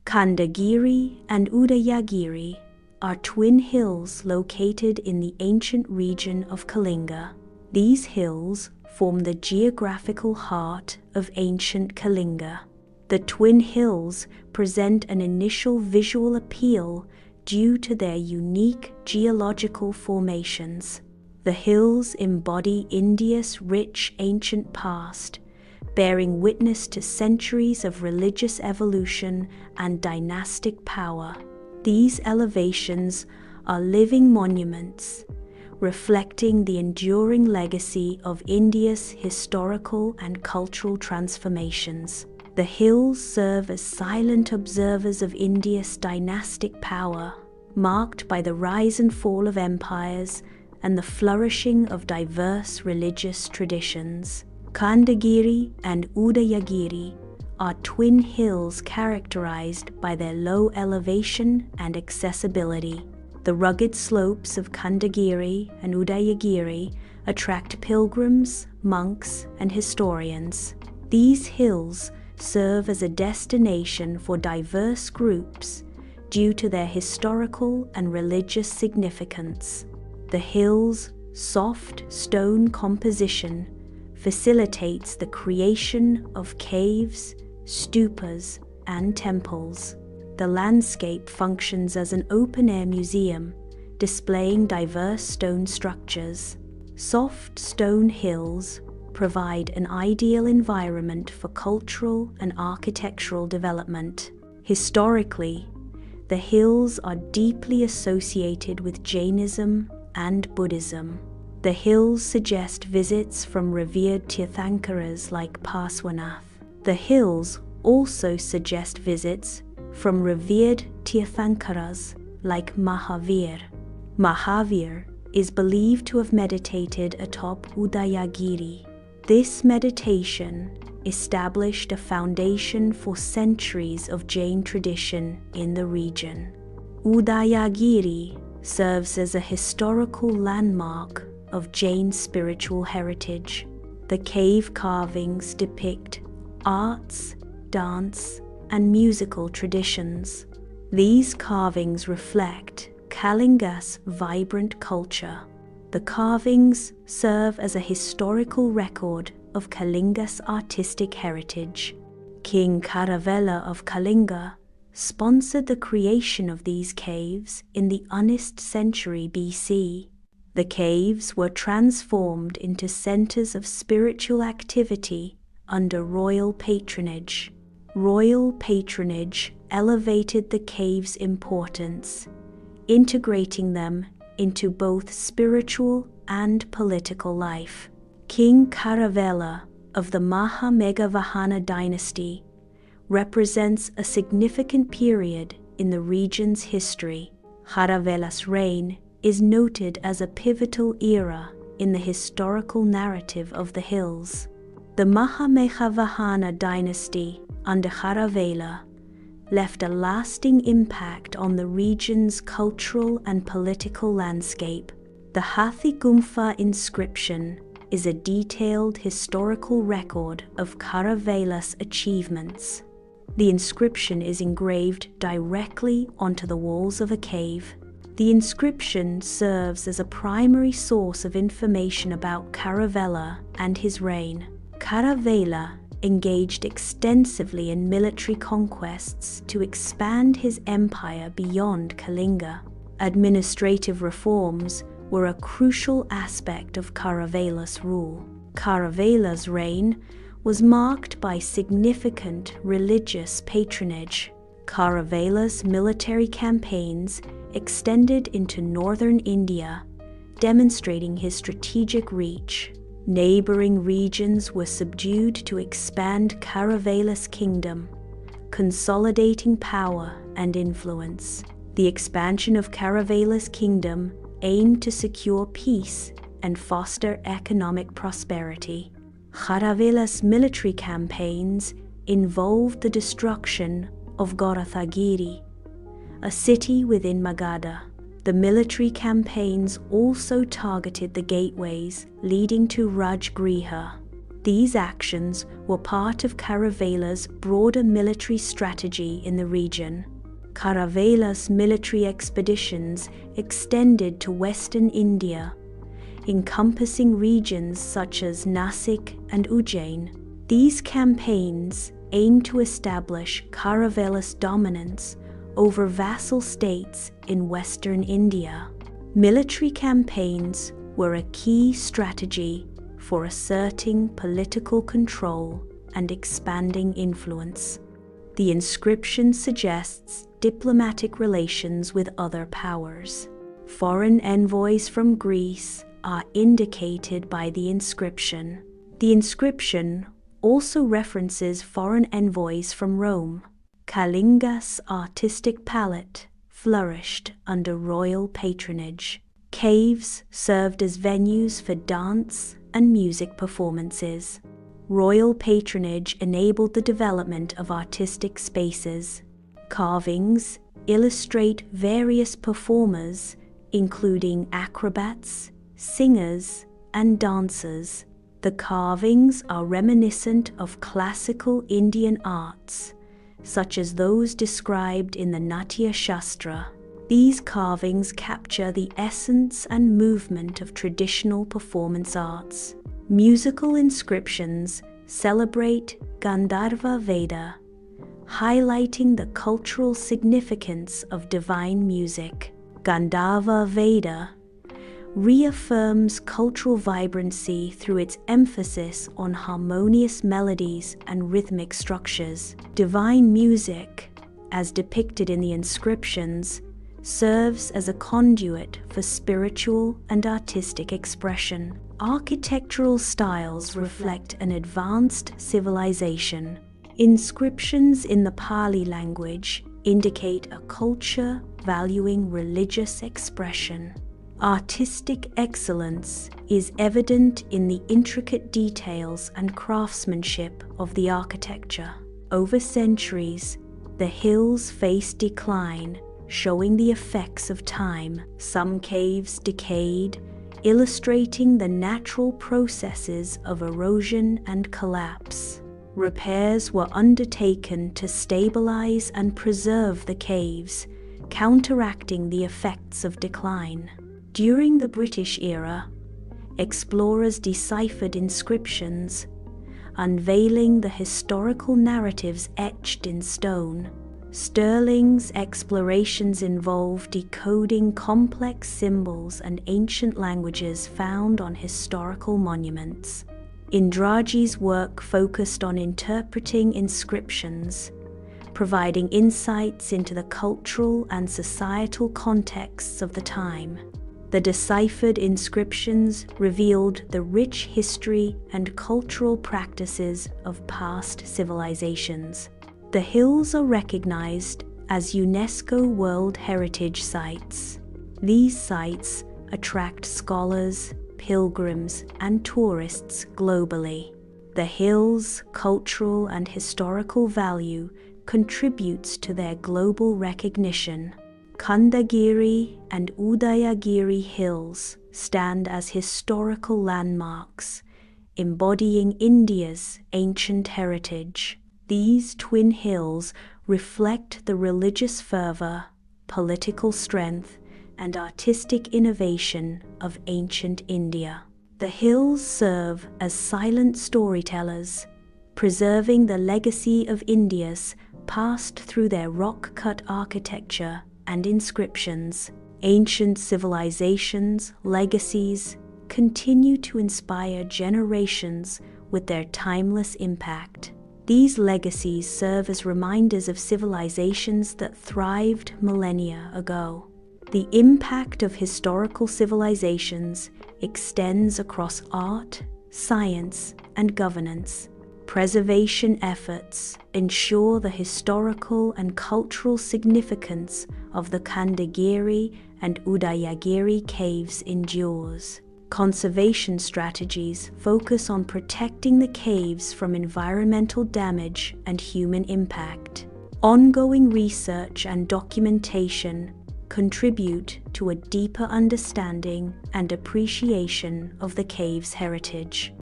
Khandagiri and Udaygiri are twin hills located in the ancient region of Kalinga. These hills form the geographical heart of ancient Kalinga. The twin hills present an initial visual appeal due to their unique geological formations. The hills embody India's rich ancient past, bearing witness to centuries of religious evolution and dynastic power. These elevations are living monuments, reflecting the enduring legacy of India's historical and cultural transformations. The hills serve as silent observers of India's dynastic power, marked by the rise and fall of empires and the flourishing of diverse religious traditions. Khandagiri and Udaygiri are twin hills characterized by their low elevation and accessibility. The rugged slopes of Khandagiri and Udaygiri attract pilgrims, monks, and historians. These hills serve as a destination for diverse groups due to their historical and religious significance. The hills' soft stone composition facilitates the creation of caves, stupas, and temples. The landscape functions as an open-air museum, displaying diverse stone structures. Soft stone hills provide an ideal environment for cultural and architectural development. Historically, the hills are deeply associated with Jainism and Buddhism. The hills suggest visits from revered Tirthankaras like Parswanath. The hills also suggest visits from revered Tirthankaras like Mahavir. Mahavir is believed to have meditated atop Udaygiri. This meditation established a foundation for centuries of Jain tradition in the region. Udaygiri serves as a historical landmark of Jain spiritual heritage. The cave carvings depict arts, dance, and musical traditions. These carvings reflect Kalinga's vibrant culture. The carvings serve as a historical record of Kalinga's artistic heritage. King Kharavela of Kalinga sponsored the creation of these caves in the 9th century BC. The caves were transformed into centers of spiritual activity under royal patronage. Royal patronage elevated the caves' importance, integrating them into both spiritual and political life. King Kharavela of the Maha-Meghavahana dynasty represents a significant period in the region's history. Kharavela's reign is noted as a pivotal era in the historical narrative of the hills. The Maha-Meghavahana dynasty under Kharavela left a lasting impact on the region's cultural and political landscape. The Hathi Gumfa inscription is a detailed historical record of Kharavela's achievements. The inscription is engraved directly onto the walls of a cave. The inscription serves as a primary source of information about Kharavela and his reign. Kharavela engaged extensively in military conquests to expand his empire beyond Kalinga. Administrative reforms were a crucial aspect of Kharavela's rule. Kharavela's reign was marked by significant religious patronage. Kharavela's military campaigns extended into northern India, demonstrating his strategic reach. Neighboring regions were subdued to expand Kharavela's kingdom, consolidating power and influence. The expansion of Kharavela's kingdom aimed to secure peace and foster economic prosperity. Kharavela's military campaigns involved the destruction of Gorathagiri, a city within Magadha. The military campaigns also targeted the gateways leading to Rajgriha. These actions were part of Kharavela's broader military strategy in the region. Kharavela's military expeditions extended to western India, encompassing regions such as Nasik and Ujjain. These campaigns aimed to establish Kharavela's dominance over vassal states in western India. Military campaigns were a key strategy for asserting political control and expanding influence. The inscription suggests diplomatic relations with other powers. Foreign envoys from Greece are indicated by the inscription. The inscription also references foreign envoys from Rome. Kalinga's artistic palette flourished under royal patronage. Caves served as venues for dance and music performances. Royal patronage enabled the development of artistic spaces. Carvings illustrate various performers, including acrobats, singers, and dancers. The carvings are reminiscent of classical Indian arts, such as those described in the Natya Shastra. These carvings capture the essence and movement of traditional performance arts. Musical inscriptions celebrate Gandharva Veda, highlighting the cultural significance of divine music. Gandharva Veda reaffirms cultural vibrancy through its emphasis on harmonious melodies and rhythmic structures. Divine music, as depicted in the inscriptions, serves as a conduit for spiritual and artistic expression. Architectural styles reflect an advanced civilization. Inscriptions in the Pali language indicate a culture valuing religious expression. Artistic excellence is evident in the intricate details and craftsmanship of the architecture. Over centuries, the hills face decline, showing the effects of time. Some caves decayed, illustrating the natural processes of erosion and collapse. Repairs were undertaken to stabilize and preserve the caves, counteracting the effects of decline. During the British era, explorers deciphered inscriptions, unveiling the historical narratives etched in stone. Sterling's explorations involve decoding complex symbols and ancient languages found on historical monuments. Indraji's work focused on interpreting inscriptions, providing insights into the cultural and societal contexts of the time. The deciphered inscriptions revealed the rich history and cultural practices of past civilizations. The hills are recognized as UNESCO World Heritage Sites. These sites attract scholars, pilgrims, and tourists globally. The hills' cultural and historical value contributes to their global recognition. Khandagiri and Udaygiri hills stand as historical landmarks, embodying India's ancient heritage. These twin hills reflect the religious fervor, political strength, and artistic innovation of ancient India. The hills serve as silent storytellers, preserving the legacy of India's past through their rock-cut architecture and inscriptions. Ancient civilizations' legacies continue to inspire generations with their timeless impact. These legacies serve as reminders of civilizations that thrived millennia ago. The impact of historical civilizations extends across art, science, and governance. Preservation efforts ensure the historical and cultural significance of the Khandagiri and Udaygiri caves endures. Conservation strategies focus on protecting the caves from environmental damage and human impact. Ongoing research and documentation contribute to a deeper understanding and appreciation of the cave's heritage.